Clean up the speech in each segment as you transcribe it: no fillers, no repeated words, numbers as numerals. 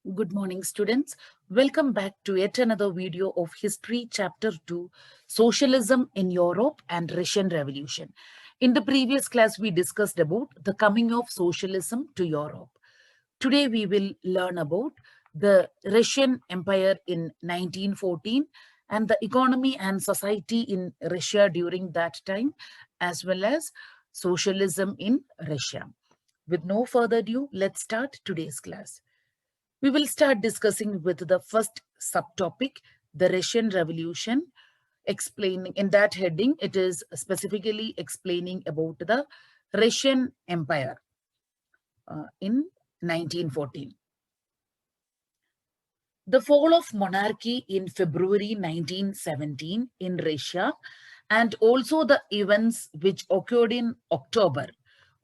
Good morning, students. Welcome back to yet another video of History Chapter 2, Socialism in Europe and Russian Revolution. In the previous class, we discussed about the coming of socialism to Europe. Today, we will learn about the Russian Empire in 1914 and the economy and society in Russia during that time, as well as socialism in Russia. With no further ado, let's start today's class. We will start discussing with the first subtopic, the Russian Revolution. Explaining in that heading, it is specifically explaining about the Russian Empire in 1914. The fall of monarchy in February 1917 in Russia, and also the events which occurred in October,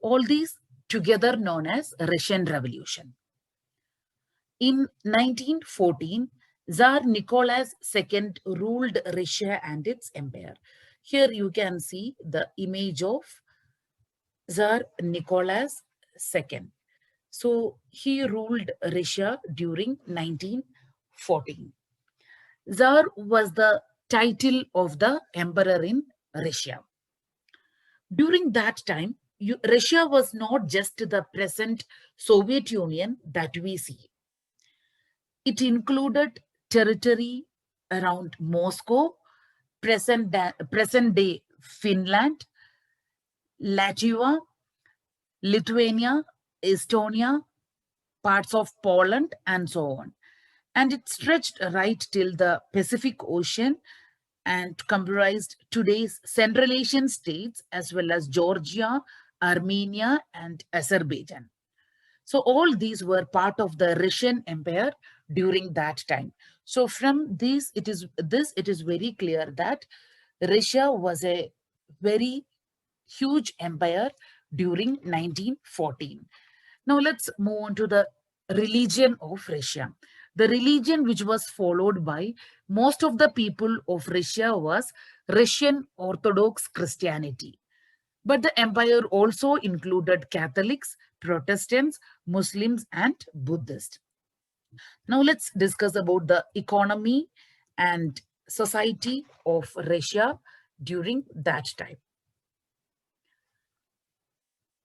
all these together known as Russian Revolution. In 1914, Tsar Nicholas II ruled Russia and its empire. Here you can see the image of Tsar Nicholas II. So he ruled Russia during 1914. Tsar was the title of the emperor in Russia. During that time, Russia was not just the present Soviet Union that we see. It included territory around Moscow, present day Finland, Latvia, Lithuania, Estonia, parts of Poland, and so on. And it stretched right till the Pacific Ocean and comprised today's Central Asian states as well as Georgia, Armenia, and Azerbaijan. So all these were part of the Russian Empire during that time. So from it is very clear that Russia was a very huge empire during 1914. Now let's move on to the religion of Russia. The religion which was followed by most of the people of Russia was Russian Orthodox Christianity. But the empire also included Catholics, Protestants, Muslims, and Buddhists. Now let's discuss about the economy and society of Russia during that time.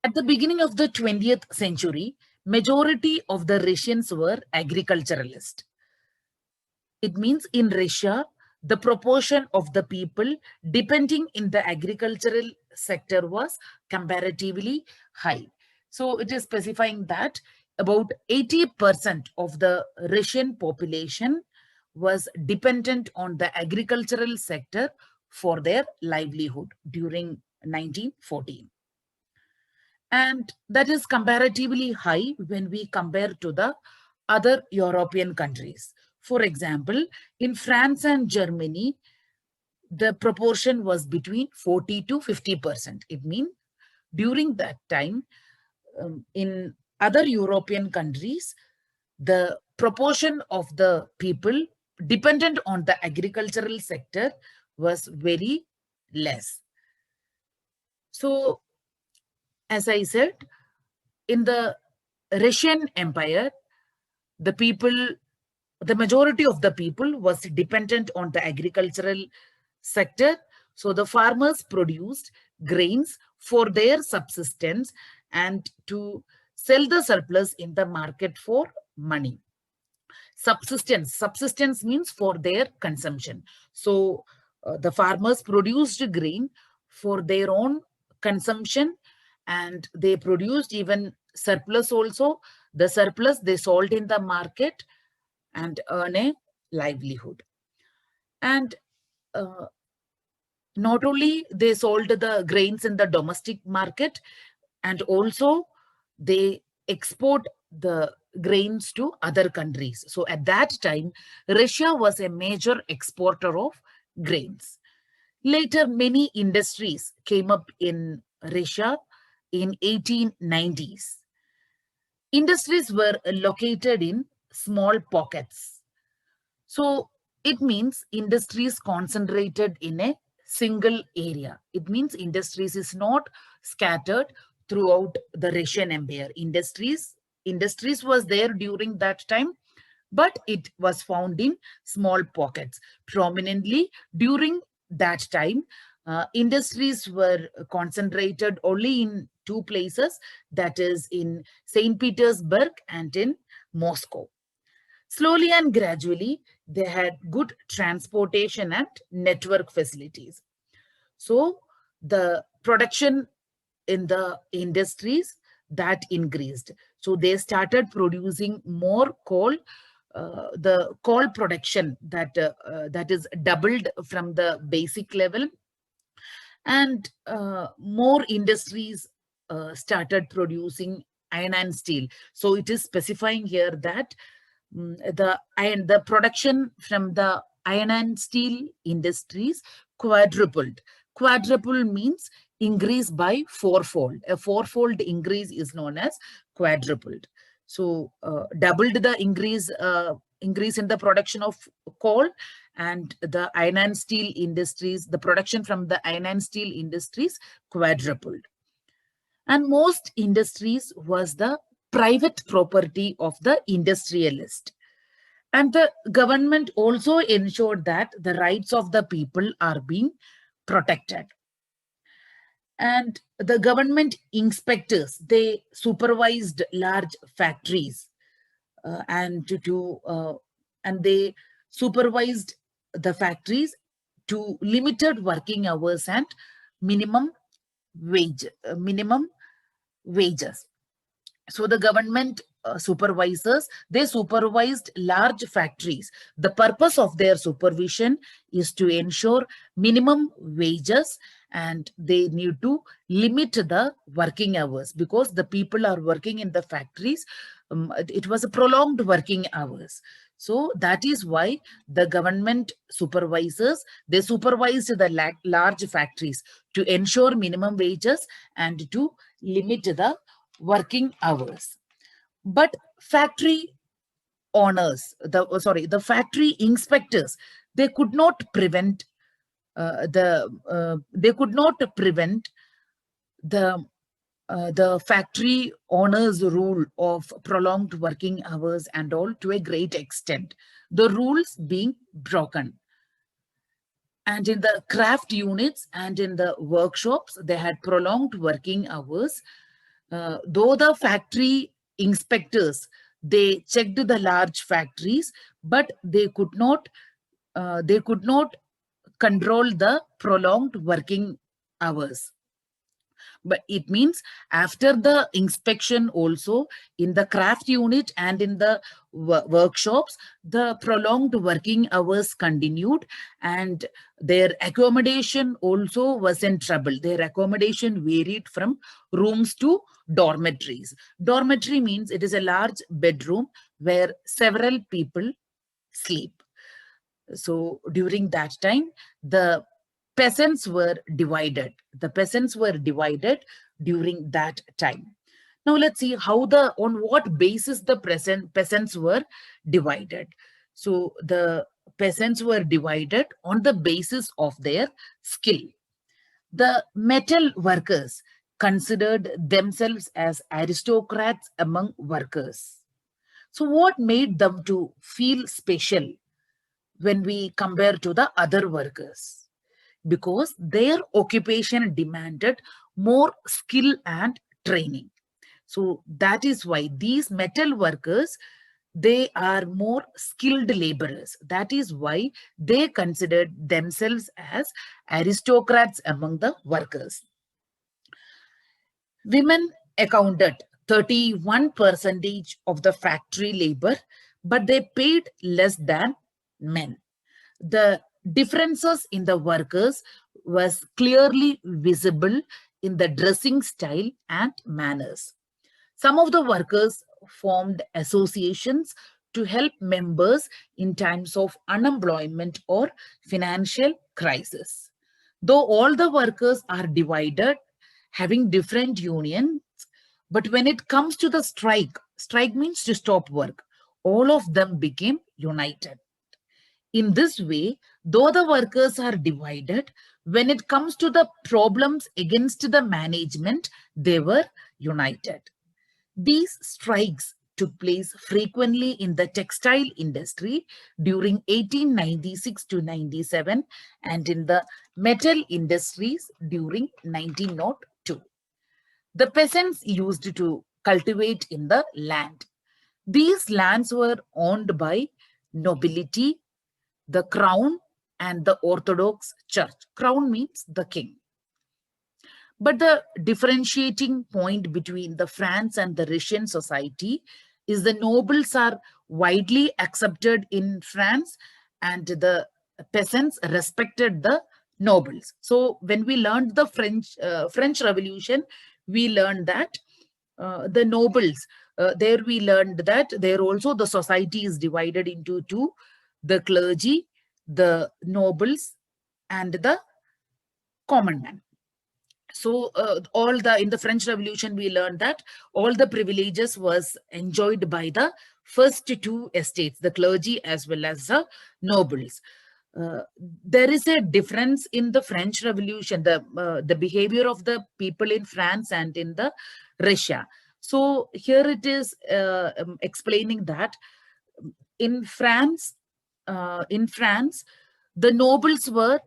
At the beginning of the 20th century, majority of the Russians were agriculturalists. It means in Russia, the proportion of the people depending in the agricultural sector was comparatively high. So it is specifying that about 80% of the Russian population was dependent on the agricultural sector for their livelihood during 1914. And that is comparatively high when we compare to the other European countries. For example, in France and Germany, the proportion was between 40 to 50%. It means during that time, in other European countries, the proportion of the people dependent on the agricultural sector was very less. So, as I said, in the Russian Empire, the majority of the people was dependent on the agricultural sector. So the farmers produced grains for their subsistence and to sell the surplus in the market for money. Subsistence means for their consumption. So the farmers produced grain for their own consumption, and they produced even surplus also. The surplus they sold in the market and earn a livelihood. And not only they sold the grains in the domestic market, and also they export the grains to other countries. So at that time, Russia was a major exporter of grains. Later, many industries came up in Russia in 1890s. Industries were located in small pockets. So it means industries concentrated in a single area. It means industries is not scattered throughout the Russian Empire. Industries was there during that time, but it was found in small pockets. Prominently during that time, industries were concentrated only in two places, that is in St. Petersburg and in Moscow. Slowly and gradually, they had good transportation and network facilities. So the production in the industries that increased. So they started producing more coal. The coal production that is doubled from the basic level, and more industries started producing iron and steel. So it is specifying here that the production from the iron and steel industries quadrupled. Quadruple means increase by fourfold. A fourfold increase is known as quadrupled. So doubled the increase in the production of coal, and the iron and steel industries, the production from the iron and steel industries quadrupled. And most industries was the private property of the industrialist. And the government also ensured that the rights of the people are being protected. And the government inspectors, they supervised large factories, and they supervised the factories to limited working hours and minimum minimum wages. So the government supervisors, they supervised large factories. The purpose of their supervision is to ensure minimum wages, and they need to limit the working hours because the people are working in the factories. It was a prolonged working hours. So that is why the government supervisors, they supervised the large factories to ensure minimum wages and to limit the working hours. But factory owners, the factory inspectors, they could not prevent the factory owners' rule of prolonged working hours and all to a great extent. The rules being broken. And in the craft units and in the workshops, they had prolonged working hours. Though the factory inspectors, they checked the large factories, but they could not control the prolonged working hours. But it means after the inspection also, in the craft unit and in the workshops, the prolonged working hours continued, and their accommodation also was in trouble. Their accommodation varied from rooms to dormitories. Dormitory means it is a large bedroom where several people sleep. So during that time, the peasants were divided. The peasants were divided during that time. Now let's see on what basis the peasants were divided. So the peasants were divided on the basis of their skill. The metal workers considered themselves as aristocrats among workers. So what made them to feel special when we compare to the other workers? Because their occupation demanded more skill and training. So that is why these metal workers, they are more skilled laborers. That is why they considered themselves as aristocrats among the workers. Women accounted 31% of the factory labor, but they paid less than men. The differences in the workers was clearly visible in the dressing style and manners. Some of the workers formed associations to help members in times of unemployment or financial crisis. Though all the workers are divided, having different unions, but when it comes to the strike means to stop work, all of them became united. In this way, though the workers are divided, when it comes to the problems against the management, they were united. These strikes took place frequently in the textile industry during 1896 to 97 and in the metal industries during 1902. The peasants used to cultivate in the land. These lands were owned by nobility, the crown, and the Orthodox Church. Crown means the king. But the differentiating point between the France and the Russian society is the nobles are widely accepted in France and the peasants respected the nobles. So when we learned the French Revolution, we learned that the nobles, there we learned that there also the society is divided into two, the clergy, the nobles, and the common man. So in the French Revolution, we learned that all the privileges was enjoyed by the first two estates, the clergy as well as the nobles. There is a difference in the French Revolution, the behavior of the people in France and in the Russia. So here it is explaining that in France, the nobles were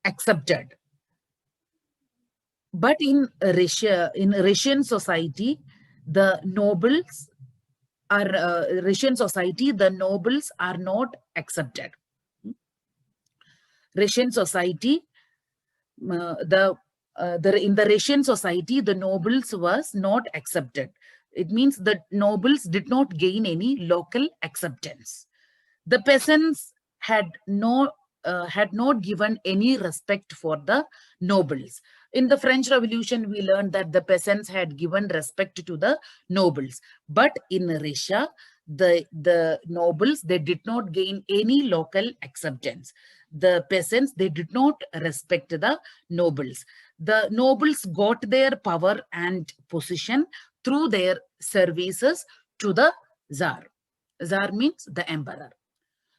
accepted. But in Russia, in Russian society, the nobles are not accepted. Russian society, in the Russian society, the nobles was not accepted. It means that nobles did not gain any local acceptance. The peasants had not given any respect for the nobles. In the French Revolution, we learned that the peasants had given respect to the nobles. But in Russia, the nobles, they did not gain any local acceptance. The peasants, they did not respect the nobles. The nobles got their power and position through their services to the Tsar. Tsar means the emperor.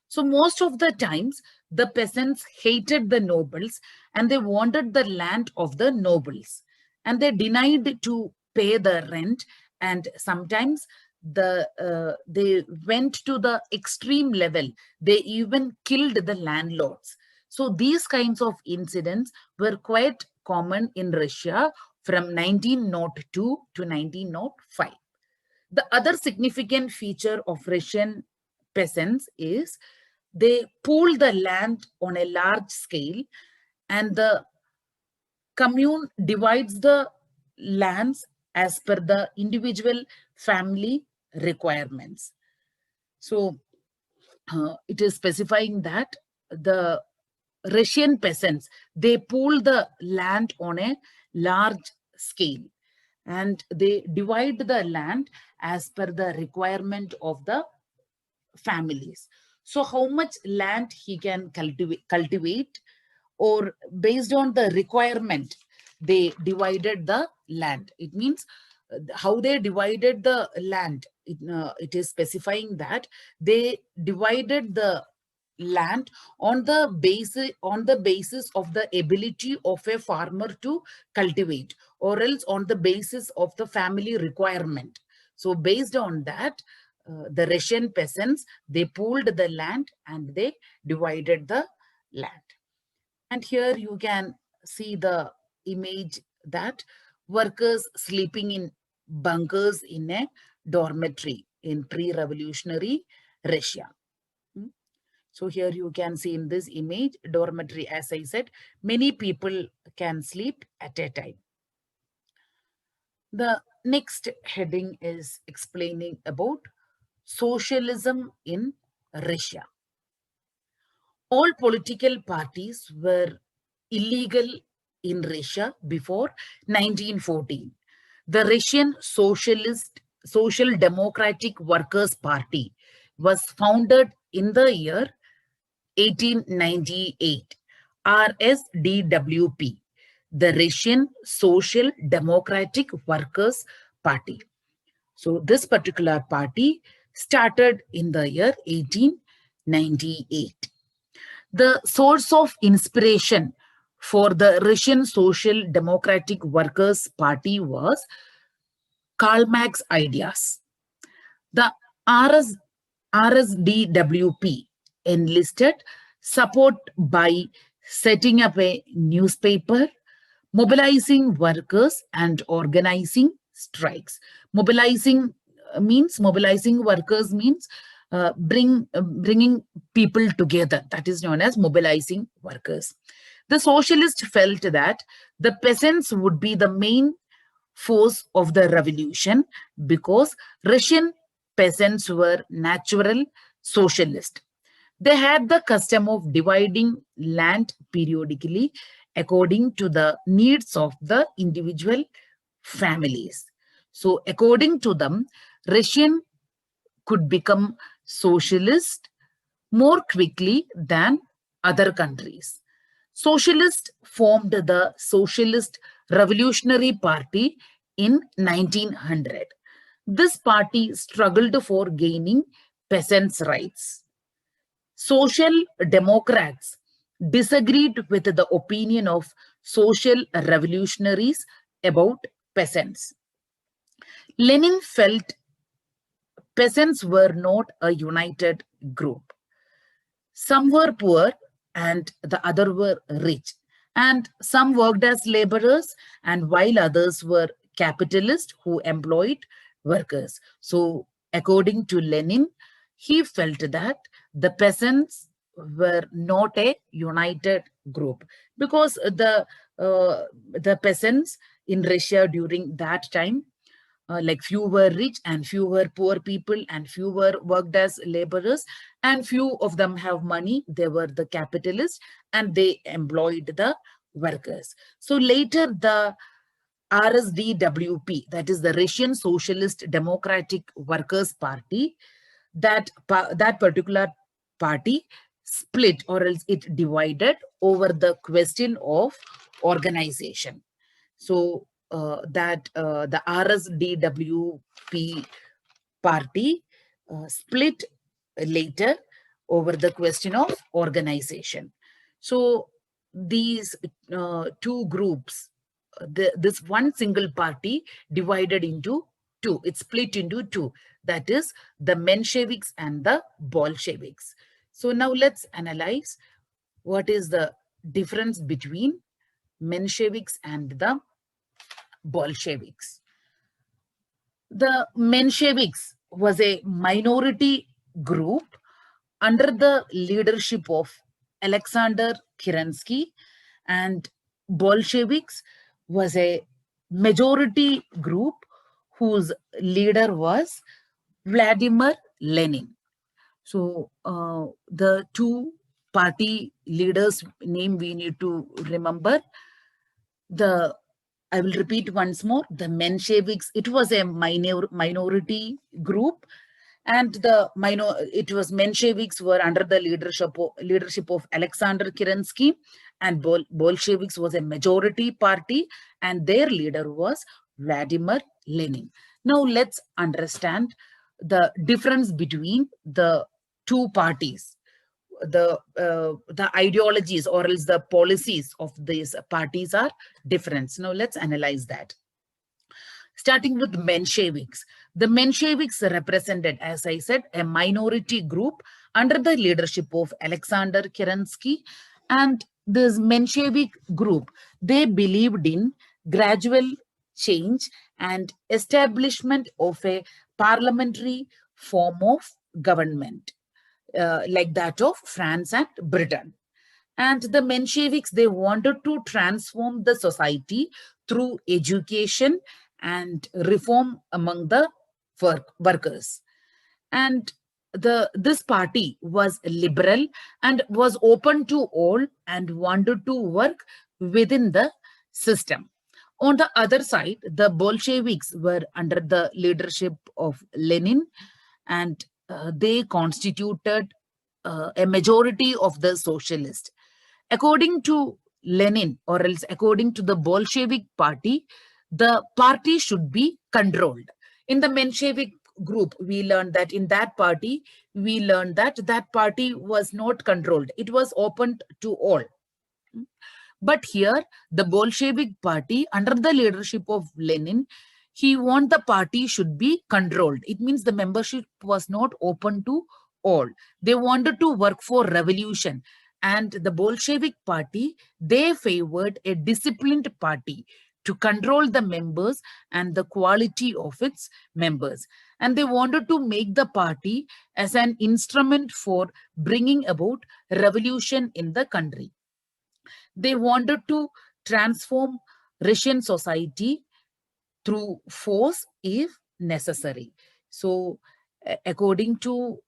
So most of the times, the peasants hated the nobles and they wanted the land of the nobles. And they denied to pay the rent, and sometimes they went to the extreme level. They even killed the landlords. So these kinds of incidents were quite common in Russia from 1902 to 1905. The other significant feature of Russian peasants is they pool the land on a large scale, and the commune divides the lands as per the individual family requirements. So it is specifying that the Russian peasants, they pool the land on a large scale and they divide the land as per the requirement of the families. So how much land he can cultivate, or based on the requirement, they divided the land. It means how they divided the land. It is specifying that they divided the land on the basis of the ability of a farmer to cultivate, or else on the basis of the family requirement. So based on that, the Russian peasants, they pooled the land and they divided the land. And here you can see the image that workers sleeping in bunkers in a dormitory in pre-revolutionary Russia. So here you can see in this image, dormitory, as I said, many people can sleep at a time. The next heading is explaining about socialism in Russia. All political parties were illegal in Russia before 1914. The Russian Social Democratic Workers' Party was founded in the year 1898, RSDWP, the Russian Social Democratic Workers' Party. So this particular party started in the year 1898. The source of inspiration for the Russian Social Democratic Workers' Party was Karl Marx's ideas. The RS, RSDWP enlisted support by setting up a newspaper, mobilizing workers and organizing strikes. Mobilizing workers means bringing people together. That is known as mobilizing workers. The socialists felt that the peasants would be the main force of the revolution because Russian peasants were natural socialists. They had the custom of dividing land periodically according to the needs of the individual families. So, according to them, Russian could become socialist more quickly than other countries. Socialists formed the Socialist Revolutionary Party in 1900. This party struggled for gaining peasants' rights. Social Democrats disagreed with the opinion of social revolutionaries about peasants. Lenin felt peasants were not a united group. Some were poor and the other were rich. And some worked as laborers, and while others were capitalists who employed workers. So, according to Lenin, he felt that the peasants were not a united group because the peasants in Russia during that time, like few were rich and few were poor people and few were worked as laborers and few of them have money. They were the capitalists and they employed the workers. So later the RSDWP, that is the Russian Socialist Democratic Workers Party, that particular party split or else it divided over the question of organization. So the RSDWP party split later over the question of organization. So these two groups, this one single party divided into two, it split into two, that is the Mensheviks and the Bolsheviks. So now let's analyze what is the difference between Mensheviks and the Bolsheviks. The Mensheviks was a minority group under the leadership of Alexander Kerensky, and Bolsheviks was a majority group whose leader was Vladimir Lenin. So the two party leaders' name we need to remember. I will repeat once more, the Mensheviks, it was a minority group, and it was Mensheviks were under the leadership of Alexander Kerensky, and Bolsheviks was a majority party, and their leader was Vladimir Lenin. Now let's understand the difference between the two parties. The ideologies or else the policies of these parties are different. Now let's analyze that. Starting with Mensheviks. The Mensheviks represented, as I said, a minority group under the leadership of Alexander Kerensky. And this Menshevik group, they believed in gradual change and establishment of a parliamentary form of government, like that of France and Britain. And the Mensheviks, they wanted to transform the society through education and reform among the workers. And this party was liberal and was open to all and wanted to work within the system. On the other side, the Bolsheviks were under the leadership of Lenin, and they constituted a majority of the socialists. According to Lenin, or else according to the Bolshevik party, the party should be controlled. In the Menshevik group, we learned that in that party, that party was not controlled. It was open to all. But here, the Bolshevik party, under the leadership of Lenin, he want the party should be controlled. It means the membership was not open to all. They wanted to work for revolution. And the Bolshevik party, they favored a disciplined party to control the members and the quality of its members. And they wanted to make the party as an instrument for bringing about revolution in the country. They wanted to transform Russian society through force if necessary. So, according to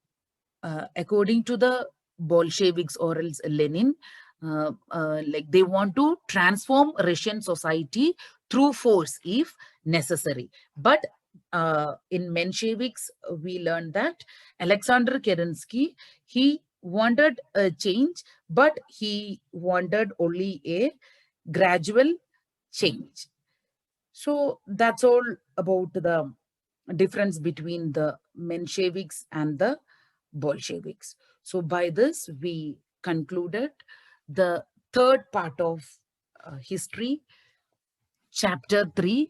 the Bolsheviks or else Lenin, like they want to transform Russian society through force if necessary. But in Mensheviks, we learned that Alexander Kerensky, he wanted a change, but he wanted only a gradual change. So that's all about the difference between the Mensheviks and the Bolsheviks. So by this, we concluded the third part of history, chapter 3,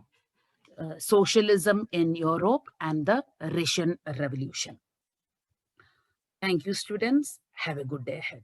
Socialism in Europe and the Russian Revolution. Thank you, students. Have a good day ahead.